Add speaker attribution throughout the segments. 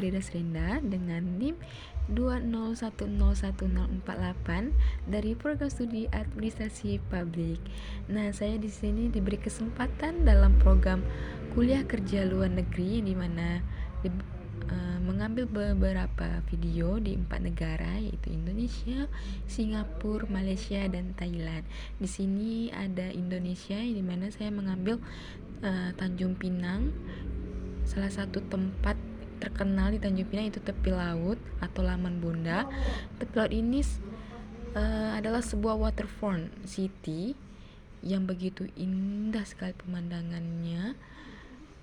Speaker 1: Frida Srenda dengan NIM 201011048 dari Program Studi Administrasi Publik. Nah, saya di sini diberi kesempatan dalam program kuliah kerja luar negeri, di mana mengambil beberapa video di 4 negara, yaitu Indonesia, Singapura, Malaysia, dan Thailand. Di sini ada Indonesia, di mana saya mengambil Tanjung Pinang. Salah satu tempat terkenal di Tanjung Pinang itu tepi laut atau Laman Bunda. Tepi laut ini adalah sebuah waterfront city yang begitu indah sekali pemandangannya,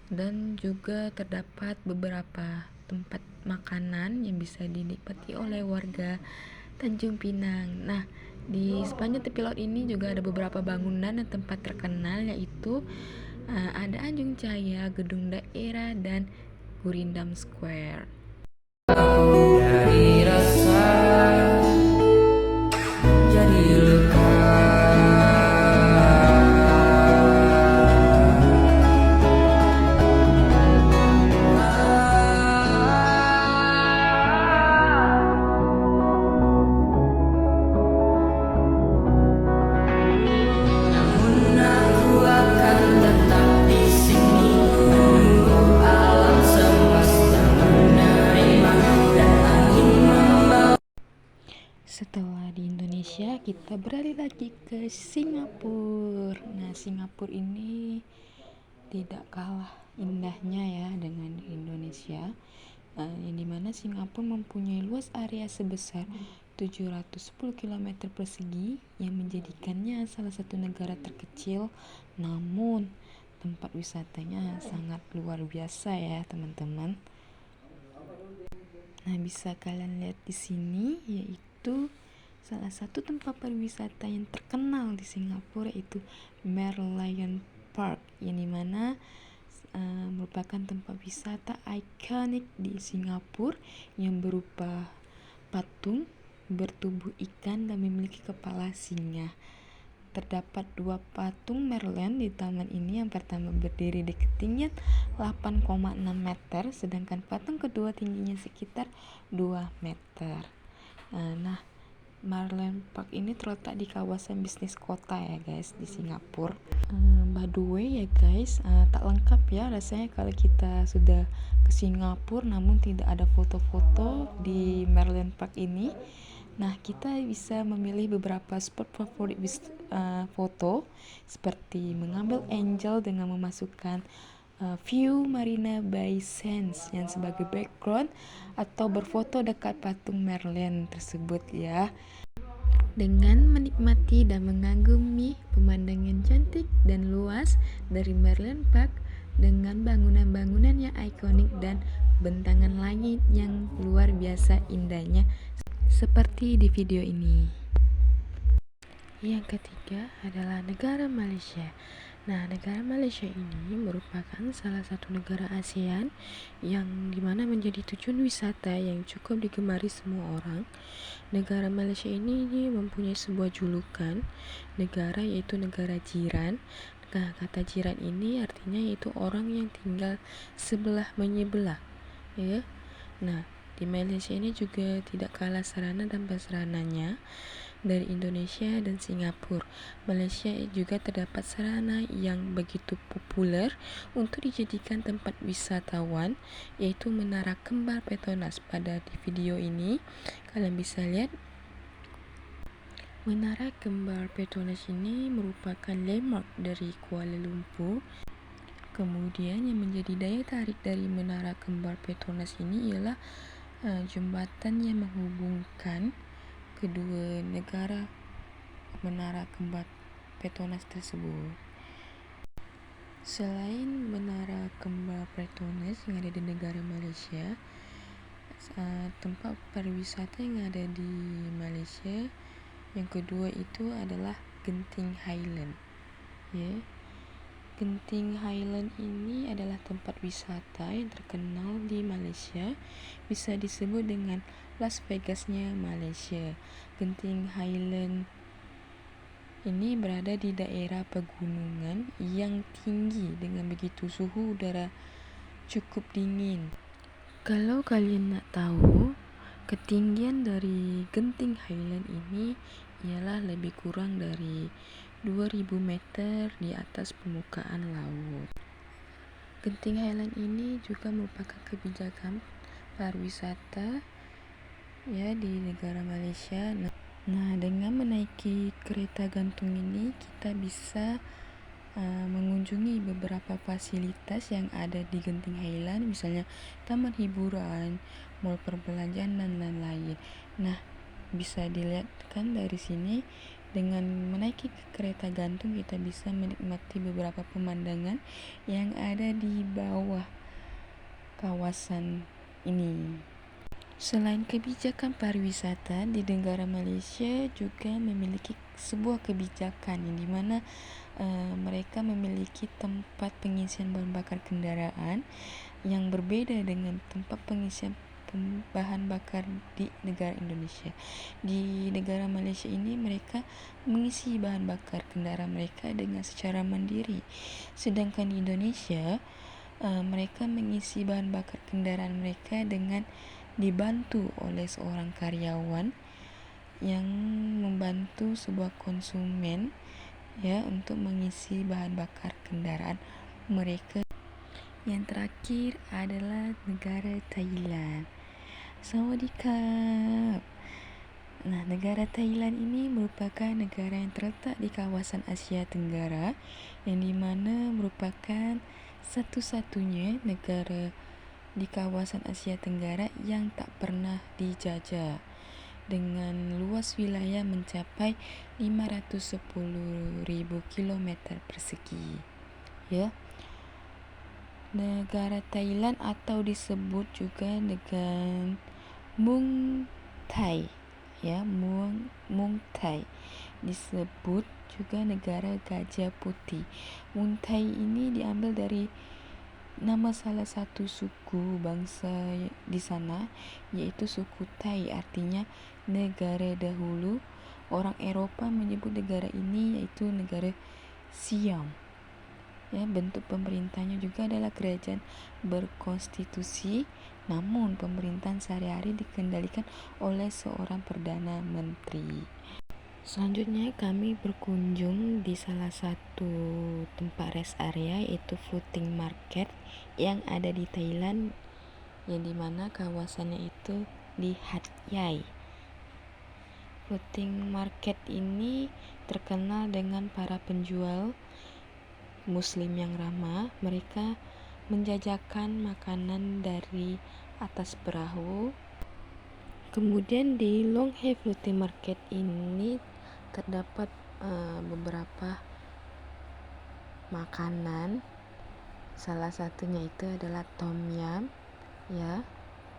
Speaker 1: dan juga terdapat beberapa tempat makanan yang bisa dinikmati oleh warga Tanjung Pinang. Nah, di sepanjang tepi laut ini juga ada beberapa bangunan dan tempat terkenal, yaitu ada Anjung Jaya, Gedung Daerah, dan Gurindam Square. Dari rasa jadi luka. Setelah di Indonesia, kita beralih lagi ke Singapura. Nah, Singapura ini tidak kalah indahnya ya dengan Indonesia, yang dimana Singapura mempunyai luas area sebesar 710 km persegi yang menjadikannya salah satu negara terkecil, namun tempat wisatanya sangat luar biasa ya teman-teman. Nah, bisa kalian lihat di sini, yaitu salah satu tempat pariwisata yang terkenal di Singapura, yaitu Merlion Park, yang dimana merupakan tempat wisata ikonik di Singapura yang berupa patung bertubuh ikan dan memiliki kepala singa. Terdapat 2 patung Merlion di taman ini. Yang pertama berdiri di ketinggian 8,6 meter, sedangkan patung kedua tingginya sekitar 2 meter. Nah, Merlion Park ini terletak di kawasan bisnis kota ya guys, di Singapura. By the way ya guys, tak lengkap ya rasanya kalau kita sudah ke Singapura namun tidak ada foto-foto di Merlion Park ini. Nah, kita bisa memilih beberapa spot favorit foto, seperti mengambil angel dengan memasukkan view Marina Bay Sands yang sebagai background, atau berfoto dekat patung Merlion tersebut ya. Dengan menikmati dan mengagumi pemandangan cantik dan luas dari Merlion Park dengan bangunan-bangunan yang ikonik dan bentangan langit yang luar biasa indahnya seperti di video ini. Yang ketiga adalah negara Malaysia. Nah, negara Malaysia ini merupakan salah satu negara ASEAN yang dimana menjadi tujuan wisata yang cukup digemari semua orang. Negara Malaysia ini mempunyai sebuah julukan negara, yaitu negara jiran. Nah, kata jiran ini artinya yaitu orang yang tinggal sebelah menyebelah ya. Nah, di Malaysia ini juga tidak kalah sarana dan prasarananya dari Indonesia dan Singapura. Malaysia juga terdapat sarana yang begitu populer untuk dijadikan tempat wisatawan, yaitu Menara Kembar Petronas. Pada di video ini kalian bisa lihat Menara Kembar Petronas ini merupakan landmark dari Kuala Lumpur. Kemudian yang menjadi daya tarik dari Menara Kembar Petronas ini ialah jembatan yang menghubungkan kedua negara Menara Kembar Petronas tersebut. Selain Menara Kembar Petronas yang ada di negara Malaysia, tempat pariwisata yang ada di Malaysia yang kedua itu adalah Genting Highland ya. Genting Highland ini adalah tempat wisata yang terkenal di Malaysia, bisa disebut dengan Las Vegasnya Malaysia. Genting Highland ini berada di daerah pegunungan yang tinggi dengan begitu suhu udara cukup dingin. Kalau kalian nak tahu, ketinggian dari Genting Highland ini ialah lebih kurang dari 2000 meter di atas permukaan laut. Genting Highland ini juga merupakan kebijakan pariwisata ya di negara Malaysia. Nah, dengan menaiki kereta gantung ini kita bisa mengunjungi beberapa fasilitas yang ada di Genting Highland, misalnya taman hiburan, mal perbelanjaan dan lain-lain. Nah, bisa dilihat kan dari sini, dengan menaiki kereta gantung kita bisa menikmati beberapa pemandangan yang ada di bawah kawasan ini. Selain kebijakan pariwisata, di negara Malaysia juga memiliki sebuah kebijakan yang dimana mereka memiliki tempat pengisian bahan bakar kendaraan yang berbeda dengan tempat pengisian bahan bakar di negara Indonesia. Di negara Malaysia ini mereka mengisi bahan bakar kendaraan mereka dengan secara mandiri, sedangkan di Indonesia mereka mengisi bahan bakar kendaraan mereka dengan dibantu oleh seorang karyawan yang membantu sebuah konsumen ya untuk mengisi bahan bakar kendaraan mereka. Yang terakhir adalah negara Thailand. Sawadikap. Nah, negara Thailand ini merupakan negara yang terletak di kawasan Asia Tenggara, yang dimana merupakan satu-satunya negara di kawasan Asia Tenggara yang tak pernah dijajah, dengan luas wilayah mencapai 510.000 km persegi. Ya. Negara Thailand atau disebut juga dengan Muang Thai, ya, Muang Thai. Disebut juga negara gajah putih. Muang Thai ini diambil dari nama salah satu suku bangsa di sana, yaitu suku Thai, artinya negara dahulu. Orang Eropa menyebut negara ini yaitu negara Siam. Ya, bentuk pemerintahnya juga adalah kerajaan berkonstitusi, namun pemerintahan sehari-hari dikendalikan oleh seorang perdana menteri. Selanjutnya kami berkunjung di salah satu tempat rest area, yaitu floating market yang ada di Thailand, yang dimana kawasannya itu di Hat Yai. Floating market ini terkenal dengan para penjual Muslim yang ramah. Mereka menjajakan makanan dari atas perahu. Kemudian di Long Hai Floating Market ini terdapat beberapa makanan. Salah satunya itu adalah tom yum. Ya,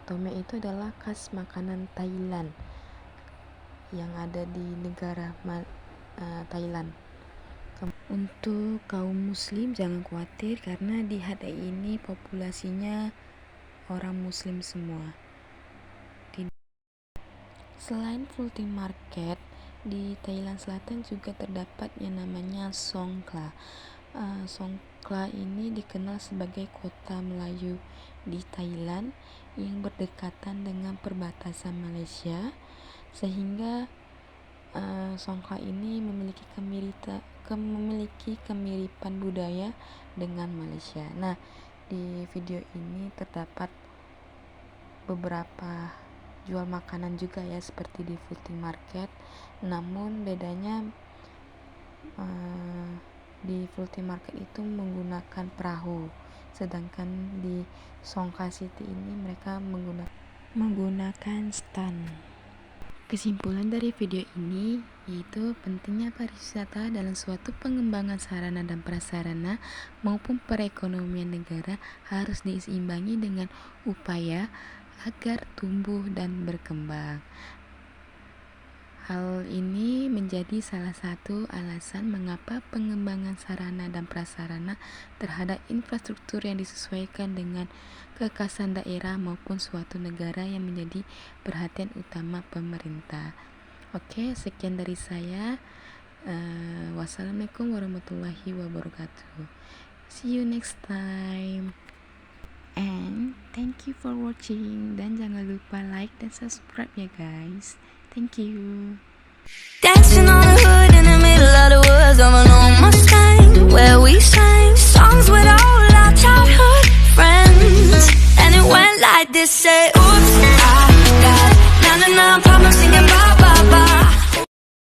Speaker 1: tom yum itu adalah khas makanan Thailand yang ada di negara Thailand. Untuk kaum muslim jangan khawatir, karena di Hat Yai ini populasinya orang muslim semua. Selain floating market, di Thailand Selatan juga terdapat yang namanya Songkhla. Songkhla ini dikenal sebagai kota Melayu di Thailand yang berdekatan dengan perbatasan Malaysia, sehingga Songkhla ini memiliki kemiripan budaya dengan Malaysia. Nah, di video ini terdapat beberapa jual makanan juga ya, seperti di floating market. Namun bedanya di floating market itu menggunakan perahu, sedangkan di Songkhla City ini mereka menggunakan stand. Kesimpulan dari video ini yaitu pentingnya pariwisata dalam suatu pengembangan sarana dan prasarana maupun perekonomian negara harus diseimbangi dengan upaya agar tumbuh dan berkembang. Hal ini menjadi salah satu alasan mengapa pengembangan sarana dan prasarana terhadap infrastruktur yang disesuaikan dengan kekhasan daerah maupun suatu negara yang menjadi perhatian utama pemerintah. Oke, sekian dari saya. Wassalamualaikum warahmatullahi wabarakatuh. See you next time. And thank you for watching, dan jangan lupa like dan subscribe ya guys. Thank you.
Speaker 2: Dancing on the hood in the middle of the woods of an old Mustang, where we sang songs with all our childhood friends. And it went like this, say, oops.